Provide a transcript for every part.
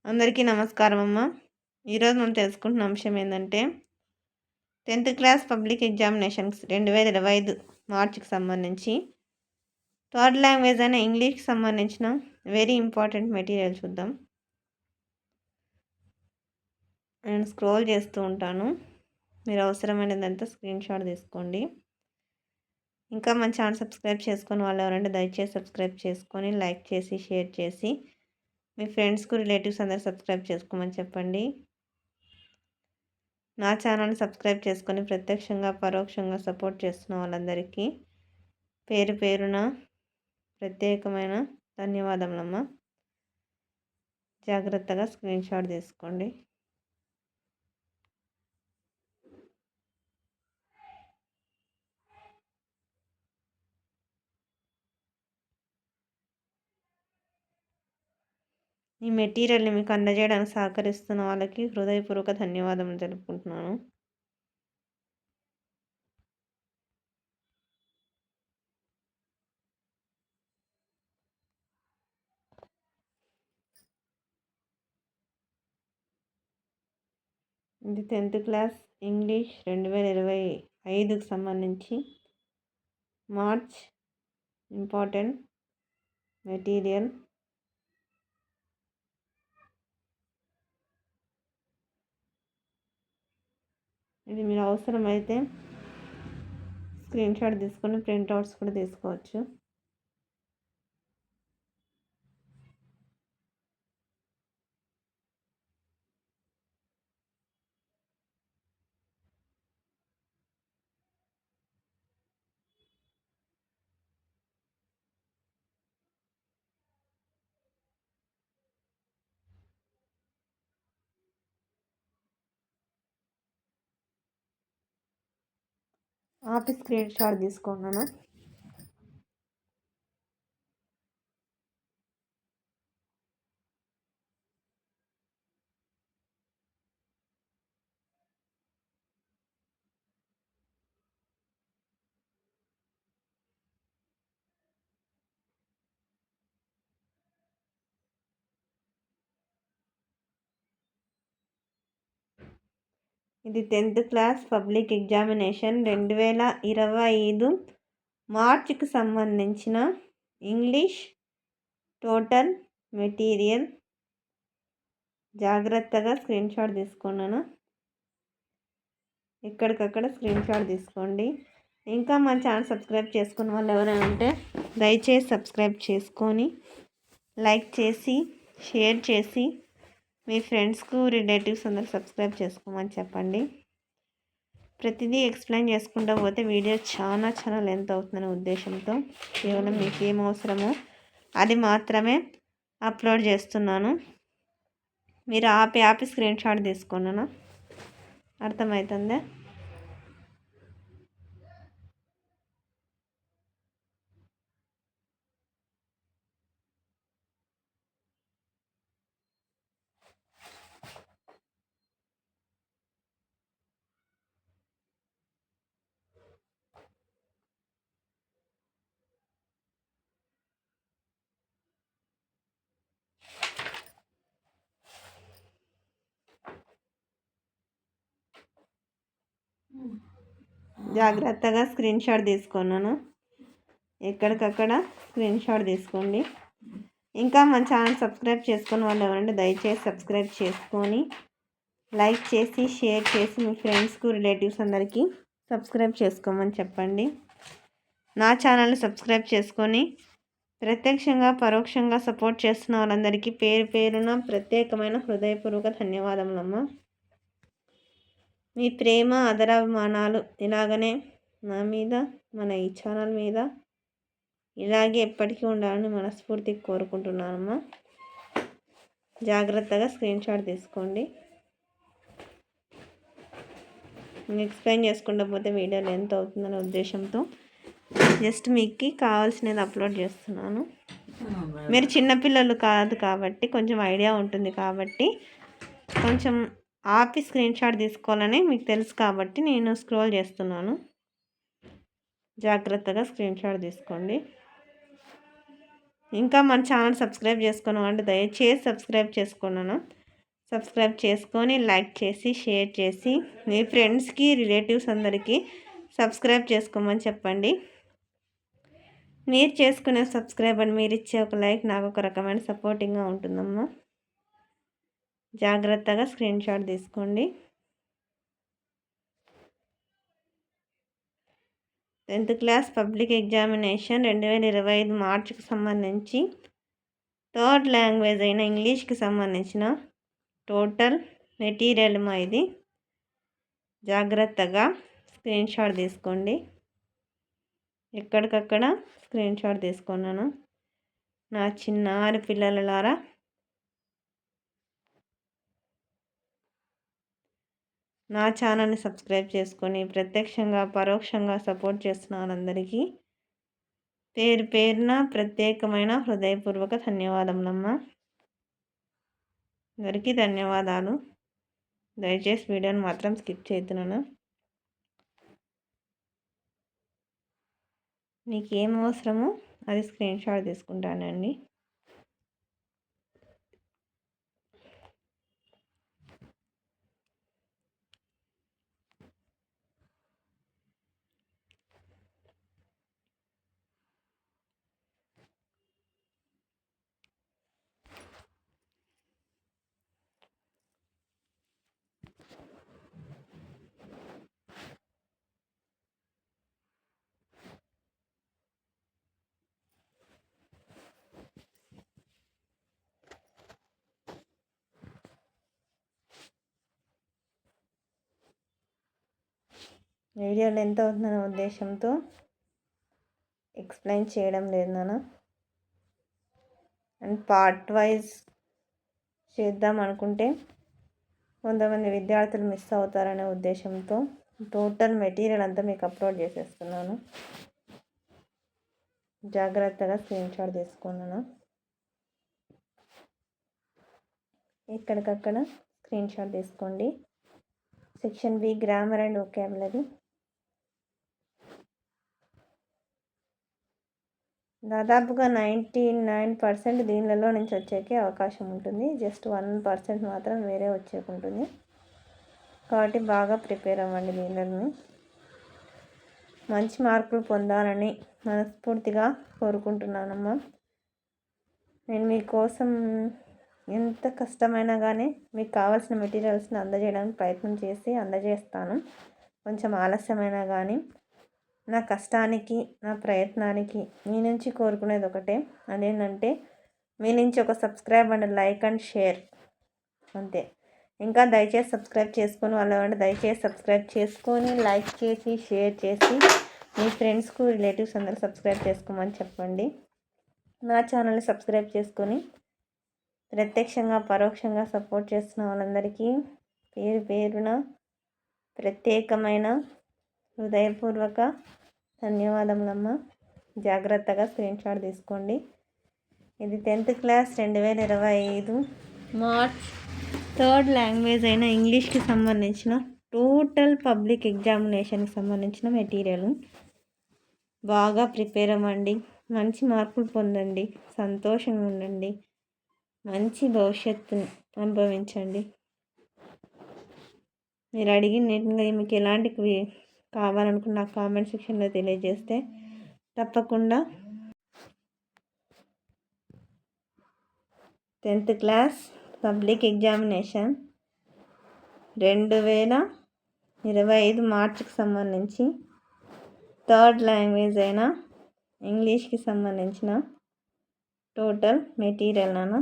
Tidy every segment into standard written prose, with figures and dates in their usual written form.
అందరికీ నమస్కారం అమ్మ. ఈరోజు మనం తెలుసుకుంటున్న అంశం ఏంటంటే 10th క్లాస్ పబ్లిక్ ఎగ్జామినేషన్స్ 2025 మార్చికి సంబంధించి థర్డ్ లాంగ్వేజ్ అయిన ఇంగ్లీష్కి సంబంధించిన వెరీ ఇంపార్టెంట్ మెటీరియల్ చూద్దాం. నేను స్క్రోల్ చేస్తూ ఉంటాను, మీరు అవసరమైనదంతా స్క్రీన్ షాట్ తీసుకోండి. ఇంకా మన ఛానల్ సబ్స్క్రైబ్ చేసుకొని వాళ్ళు ఎవరంటే దయచేసి సబ్స్క్రైబ్ చేసుకొని లైక్ చేసి షేర్ చేసి మీ ఫ్రెండ్స్కు రిలేటివ్స్ అందరూ సబ్స్క్రైబ్ చేసుకోమని చెప్పండి. నా ఛానల్ని సబ్స్క్రైబ్ చేసుకొని ప్రత్యక్షంగా పరోక్షంగా సపోర్ట్ చేస్తున్న వాళ్ళందరికీ పేరు పేరున ప్రత్యేకమైన ధన్యవాదములమ్మ. జాగ్రత్తగా స్క్రీన్ షాట్ తీసుకోండి. ఈ మెటీరియల్ని మీకు అందజేయడానికి సహకరిస్తున్న వాళ్ళకి హృదయపూర్వక ధన్యవాదములు తెలుపుకుంటున్నాను. ఇది 10th క్లాస్ ఇంగ్లీష్ 2025కి సంబంధించి మార్చ్ ఇంపార్టెంట్ మెటీరియల్. ఇది మీరు అవసరమైతే స్క్రీన్ షాట్ తీసుకొని ప్రింట్అవుట్స్ కూడా తీసుకోవచ్చు. ఆపి స్క్రీన్ షాట్ తీసుకున్నాను. ఇది 10th క్లాస్ పబ్లిక్ ఎగ్జామినేషన్ 2025 మార్చికి సంబంధించిన ఇంగ్లీష్ టోటల్ మెటీరియల్. జాగ్రత్తగా స్క్రీన్ షాట్ తీసుకున్నాను, ఎక్కడికక్కడ స్క్రీన్ షాట్ తీసుకోండి. ఇంకా మన ఛానల్ సబ్స్క్రైబ్ చేసుకున్న వాళ్ళు ఎవరైనా ఉంటే దయచేసి సబ్స్క్రైబ్ చేసుకొని లైక్ చేసి షేర్ చేసి మీ ఫ్రెండ్స్కు రిలేటివ్స్ అందరూ సబ్స్క్రైబ్ చేసుకోమని చెప్పండి. ప్రతిదీ ఎక్స్ప్లెయిన్ చేసుకుంటూ పోతే వీడియో చాలా లెంత్ అవుతుందనే ఉద్దేశంతో కేవలం మీకు ఏం అవసరమో అది మాత్రమే అప్లోడ్ చేస్తున్నాను. మీరు ఆపి స్క్రీన్ షాట్ తీసుకున్నాను, అర్థమవుతుందా? జాగ్రత్తగా స్క్రీన్ షాట్ తీసుకున్నాను, ఎక్కడికక్కడ స్క్రీన్ షాట్ తీసుకోండి. ఇంకా మన ఛానల్ సబ్స్క్రైబ్ చేసుకుని వాళ్ళు ఎవరంటే దయచేసి సబ్స్క్రైబ్ చేసుకొని లైక్ చేసి షేర్ చేసి మీ ఫ్రెండ్స్కు రిలేటివ్స్ అందరికీ సబ్స్క్రైబ్ చేసుకోమని చెప్పండి. నా ఛానల్ని సబ్స్క్రైబ్ చేసుకొని ప్రత్యక్షంగా పరోక్షంగా సపోర్ట్ చేస్తున్న వాళ్ళందరికీ పేరు పేరున ప్రత్యేకమైన హృదయపూర్వక ధన్యవాదములమ్మ. మీ ప్రేమ ఆదరాభిమానాలు ఇలాగనే నా మీద మన ఈ ఛానల్ మీద ఇలాగే ఎప్పటికీ ఉండాలని మనస్ఫూర్తిగా కోరుకుంటున్నానమ్మా. జాగ్రత్తగా స్క్రీన్ షాట్ తీసుకోండి. ఎక్స్ప్లెయిన్ చేసుకుంటూ పోతే వీడియో లెంత్ అవుతుందనే ఉద్దేశంతో జస్ట్ మీకు కావాల్సినది అప్లోడ్ చేస్తున్నాను. మీరు చిన్నపిల్లలు కాదు కాబట్టి కొంచెం ఐడియా ఉంటుంది కాబట్టి కొంచెం ఆపి స్క్రీన్ షాట్ తీసుకోవాలని మీకు తెలుసు కాబట్టి నేను స్క్రోల్ చేస్తున్నాను. జాగ్రత్తగా స్క్రీన్ షాట్ తీసుకోండి. ఇంకా మన ఛానల్ సబ్స్క్రైబ్ చేసుకున్నాం అంటే దయచేసి సబ్స్క్రైబ్ చేసుకున్నాను. సబ్స్క్రైబ్ చేసుకొని లైక్ చేసి షేర్ చేసి మీ ఫ్రెండ్స్కి రిలేటివ్స్ అందరికీ సబ్స్క్రైబ్ చేసుకోమని చెప్పండి. మీరు చేసుకునే సబ్స్క్రైబ్ అని మీరు ఇచ్చే ఒక లైక్ నాకు ఒక రకమైన సపోర్టింగ్గా ఉంటుందమ్మా. జాగ్రత్తగా స్క్రీన్ షాట్ తీసుకోండి. 10th క్లాస్ పబ్లిక్ ఎగ్జామినేషన్ 2025 మార్చికి సంబంధించి థర్డ్ లాంగ్వేజ్ అయిన ఇంగ్లీష్కి సంబంధించిన టోటల్ మెటీరియల్ ఇది. జాగ్రత్తగా స్క్రీన్ షాట్ తీసుకోండి. ఎక్కడికక్కడ స్క్రీన్ షాట్ తీసుకున్నాను. నా చిన్నారి పిల్లలారా, నా ఛానల్ని సబ్స్క్రైబ్ చేసుకొని ప్రత్యక్షంగా పరోక్షంగా సపోర్ట్ చేస్తున్న వాళ్ళందరికీ పేరు పేరున ప్రత్యేకమైన హృదయపూర్వక ధన్యవాదములమ్మా. అందరికీ ధన్యవాదాలు. దయచేసి వీడియోని మాత్రం స్కిప్ చేస్తున్నాను. మీకు ఏం అవసరమో అది స్క్రీన్ షాట్ తీసుకుంటానండి. వీడియోలో ఎంత అవుతుందనే ఉద్దేశంతో ఎక్స్ప్లెయిన్ చేయడం లేదు నాన్న. అండ్ పార్ట్ వైజ్ చేద్దాం అనుకుంటే కొంతమంది విద్యార్థులు మిస్ అవుతారనే ఉద్దేశంతో టోటల్ మెటీరియల్ అంతా మీకు అప్లోడ్ చేసేస్తున్నాను. జాగ్రత్తగా స్క్రీన్ షాట్ తీసుకున్నాను. ఎక్కడికక్కడ స్క్రీన్ షాట్ తీసుకోండి. Section B grammar and vocabulary. దాదాపుగా 99% దీనిలో నుంచి వచ్చేకే అవకాశం ఉంటుంది. జస్ట్ 1% మాత్రం వేరే వచ్చేకుంటుంది. కాబట్టి బాగా ప్రిపేర్ అవ్వండి. దీనిని మంచి మార్కులు పొందాలని మనస్ఫూర్తిగా కోరుకుంటున్నానమ్మా. నేను మీకోసం ఎంత కష్టమైనా కానీ మీకు కావాల్సిన మెటీరియల్స్ని అందజేయడానికి ప్రయత్నం చేసి అందజేస్తాను. కొంచెం ఆలస్యమైనా కానీ నా కష్టానికి నా ప్రయత్నానికి మీ నుంచి కోరుకునేది ఒకటే, అదేంటంటే మీ నుంచి ఒక subscribe and like and share అంతే. ఇంకా దయచేసి సబ్స్క్రైబ్ చేసుకొని వాళ్ళు దయచేసి సబ్స్క్రైబ్ చేసుకొని లైక్ చేసి షేర్ చేసి మీ ఫ్రెండ్స్కు రిలేటివ్స్ అందరూ సబ్స్క్రైబ్ చేసుకోమని చెప్పండి. నా ఛానల్ని సబ్స్క్రైబ్ చేసుకొని ప్రత్యక్షంగా పరోక్షంగా సపోర్ట్ చేస్తున్న వాళ్ళందరికీ పేరు పేరున ప్రత్యేకమైన హృదయపూర్వక ధన్యవాదములమ్మ. జాగ్రత్తగా స్క్రీన్ షాట్ తీసుకోండి. ఇది 10th class 2025 March third language అయిన ఇంగ్లీష్కి సంబంధించిన టోటల్ పబ్లిక్ ఎగ్జామినేషన్కి సంబంధించిన మెటీరియల్. బాగా ప్రిపేర్ అవ్వండి. మంచి మార్కులు పొందండి. సంతోషంగా ఉండండి. మంచి భవిష్యత్తును అనుభవించండి. మీరు అడిగిన మీకు ఎలాంటివి కావాలనుకున్న నాకు కామెంట్ సెక్షన్లో తెలియజేస్తే తప్పకుండా 10th క్లాస్ పబ్లిక్ ఎగ్జామినేషన్ 2025 మార్చికి సంబంధించి థర్డ్ లాంగ్వేజ్ అయిన ఇంగ్లీష్కి సంబంధించిన టోటల్ మెటీరియల్ నాన్న.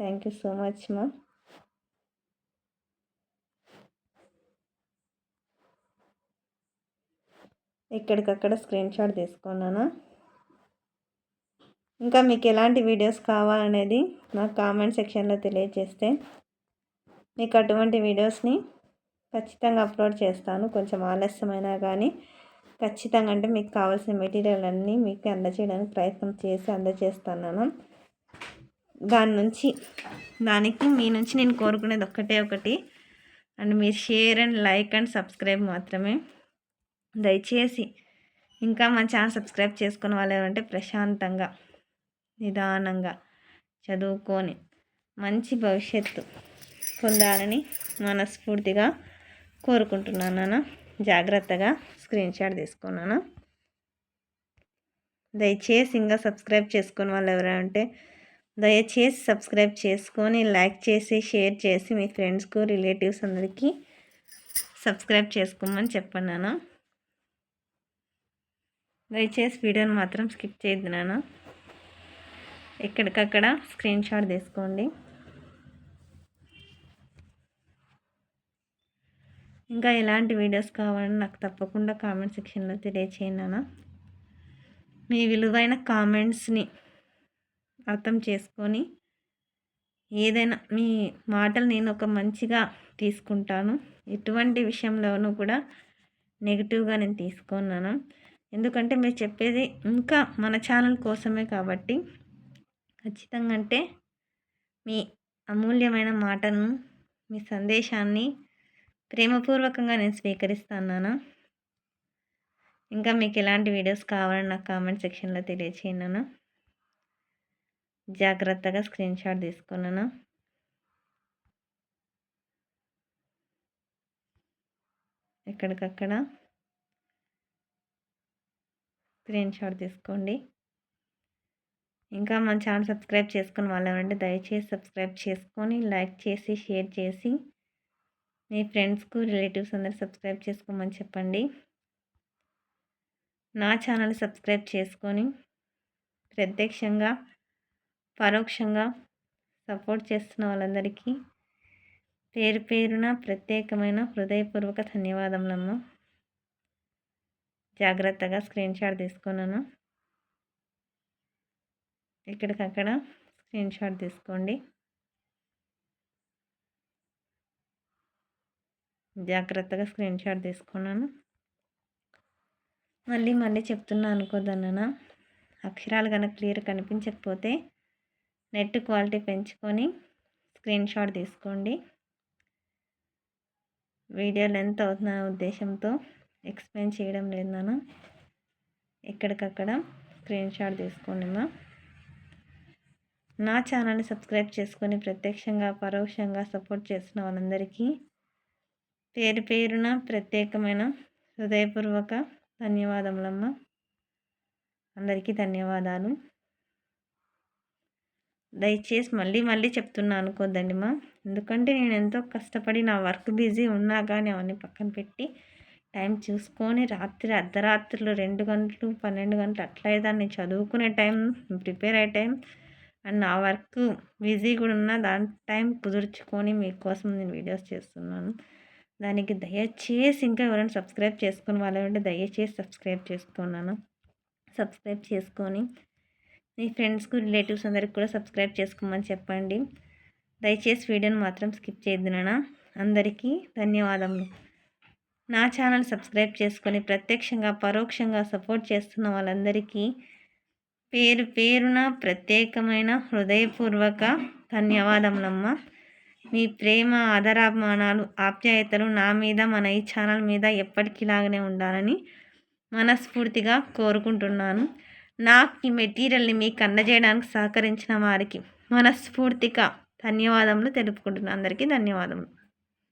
థ్యాంక్ యూ సో మచ్ మా. ఎక్కడికక్కడ స్క్రీన్ షాట్ తీసుకున్నాను. ఇంకా మీకు ఎలాంటి వీడియోస్ కావాలనేది నాకు కామెంట్ సెక్షన్లో తెలియజేస్తే మీకు అటువంటి వీడియోస్ని ఖచ్చితంగా అప్లోడ్ చేస్తాను. కొంచెం ఆలస్యమైనా కానీ ఖచ్చితంగా అంటే మీకు కావాల్సిన మెటీరియల్ అన్నీ మీకు అందజేయడానికి ప్రయత్నం చేసి అందజేస్తున్నాను. దానికి మీ నుంచి నేను కోరుకునేది ఒకటి అండ్ మీరు share and like and subscribe మాత్రమే. దయచేసి ఇంకా మన ఛానల్ సబ్స్క్రైబ్ చేసుకున్న వాళ్ళు ఏమంటే ప్రశాంతంగా నిదానంగా చదువుకొని మంచి భవిష్యత్తు పొందాలని మనస్ఫూర్తిగా కోరుకుంటున్నాను. జాగ్రత్తగా స్క్రీన్ షాట్ తీసుకున్నాను. దయచేసి ఇంకా సబ్స్క్రైబ్ చేసుకుని వాళ్ళు ఎవరైనా ఉంటే దయచేసి సబ్స్క్రైబ్ చేసుకొని లైక్ చేసి షేర్ చేసి మీ ఫ్రెండ్స్కు రిలేటివ్స్ అందరికీ సబ్స్క్రైబ్ చేసుకోమని చెప్పన్నాను. దయచేసి వీడియోని మాత్రం స్కిప్ చేయొద్దు నాన్న. ఎక్కడికక్కడ స్క్రీన్ షాట్ తీసుకోండి. ఇంకా ఎలాంటి వీడియోస్ కావాలని నాకు తప్పకుండా కామెంట్ సెక్షన్లో తెలియచేయండి నాన్న. మీ విలువైన కామెంట్స్ని అర్థం చేసుకొని ఏదైనా మీ మాటలు నేను ఒక మంచిగా తీసుకుంటాను. ఎటువంటి విషయంలోనూ కూడా నెగిటివ్గా నేను తీసుకున్నాను. ఎందుకంటే మీరు చెప్పేది ఇంకా మన ఛానల్ కోసమే కాబట్టి ఖచ్చితంగా అంటే మీ అమూల్యమైన మాటను మీ సందేశాన్ని ప్రేమపూర్వకంగా నేను స్వీకరిస్తున్నాను. ఇంకా మీకు ఎలాంటి వీడియోస్ కావాలని నాకు కామెంట్ సెక్షన్లో తెలియచేయను. జాగ్రత్తగా స్క్రీన్ షాట్ తీసుకున్నాను. ఎక్కడికక్కడ స్క్రీన్ షాట్ తీసుకోండి. ఇంకా మన ఛానల్ సబ్స్క్రైబ్ చేసుకుని వాళ్ళు ఎవరంటే దయచేసి సబ్స్క్రైబ్ చేసుకొని లైక్ చేసి షేర్ చేసి మీ ఫ్రెండ్స్కు రిలేటివ్స్ అందరూ సబ్స్క్రైబ్ చేసుకోమని చెప్పండి. నా ఛానల్ సబ్స్క్రైబ్ చేసుకొని ప్రత్యక్షంగా పరోక్షంగా సపోర్ట్ చేస్తున్న వాళ్ళందరికీ పేరు పేరున ప్రత్యేకమైన హృదయపూర్వక ధన్యవాదములమ్మ. జాగ్రత్తగా స్క్రీన్ షాట్ తీసుకున్నాను. ఇక్కడికక్కడ స్క్రీన్ షాట్ తీసుకోండి. జాగ్రత్తగా స్క్రీన్ షాట్ తీసుకున్నాను. మళ్ళీ చెప్తున్నా అనుకోదన్న అక్షరాలు కనుక క్లియర్ కనిపించకపోతే నెట్ క్వాలిటీ పెంచుకొని స్క్రీన్ షాట్ తీసుకోండి. వీడియో లెంత్ అవుతున్న ఉద్దేశంతో ఎక్స్ప్లెయిన్ చేయడం లేదు నాన్న. ఎక్కడికక్కడ స్క్రీన్ షాట్ తీసుకోండి మా. నా ఛానల్ని సబ్స్క్రైబ్ చేసుకొని ప్రత్యక్షంగా పరోక్షంగా సపోర్ట్ చేస్తున్న వాళ్ళందరికీ పేరు పేరున ప్రత్యేకమైన హృదయపూర్వక ధన్యవాదములమ్మ. అందరికీ ధన్యవాదాలు. దయచేసి మళ్ళీ చెప్తున్నా అనుకోద్దండి మా. ఎందుకంటే నేను ఎంతో కష్టపడి నా వర్క్ బిజీ ఉన్నా కానీ అవన్నీ పక్కన పెట్టి టైం చూసుకొని రాత్రి అర్ధరాత్రులు 2 గంటలు 12 గంటలు అట్లా దాన్ని చదువుకునే టైం ప్రిపేర్ అయ్యే టైం అండ్ నా వర్క్ బిజీ కూడా ఉన్న దాని టైం కుదుర్చుకొని మీకోసం నేను వీడియోస్ చేస్తున్నాను. దానికి దయచేసి ఇంకా ఎవరైనా సబ్స్క్రైబ్ చేసుకుని వాళ్ళు ఉంటే దయచేసి సబ్స్క్రైబ్ చేసుకున్నాను. సబ్స్క్రైబ్ చేసుకొని మీ ఫ్రెండ్స్కు రిలేటివ్స్ అందరికి కూడా సబ్స్క్రైబ్ చేసుకోమని చెప్పండి. దయచేసి వీడియోని మాత్రం స్కిప్ చేయొద్దు నాన్న. అందరికీ ధన్యవాదములు. నా ఛానల్ సబ్స్క్రైబ్ చేసుకొని ప్రత్యక్షంగా పరోక్షంగా సపోర్ట్ చేస్తున్న వాళ్ళందరికీ పేరు పేరున ప్రత్యేకమైన హృదయపూర్వక ధన్యవాదములమ్మ. మీ ప్రేమ ఆదరాభిమానాలు ఆప్యాయతలు నా మీద మన ఈ ఛానల్ మీద ఎప్పటికిలాగానే ఉండాలని మనస్ఫూర్తిగా కోరుకుంటున్నాను. నాకు ఈ మెటీరియల్ని మీకు అందజేయడానికి సహకరించిన వారికి మనస్ఫూర్తిగా ధన్యవాదములు తెలుపుకుంటున్నాను. అందరికీ ధన్యవాదములు.